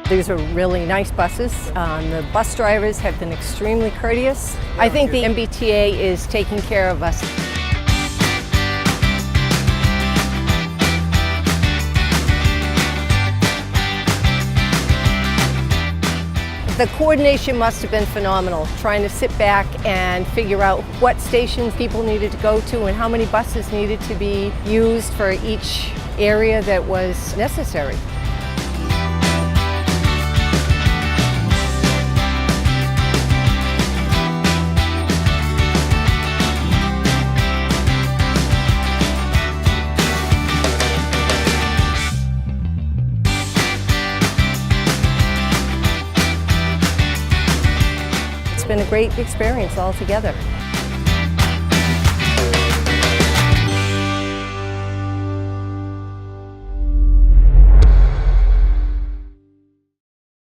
These are really nice buses. The bus drivers have been extremely courteous. I think the MBTA is taking care of us. The coordination must have been phenomenal, trying to sit back and figure out what stations people needed to go to and how many buses needed to be used for each area that was necessary. It's been a great experience altogether.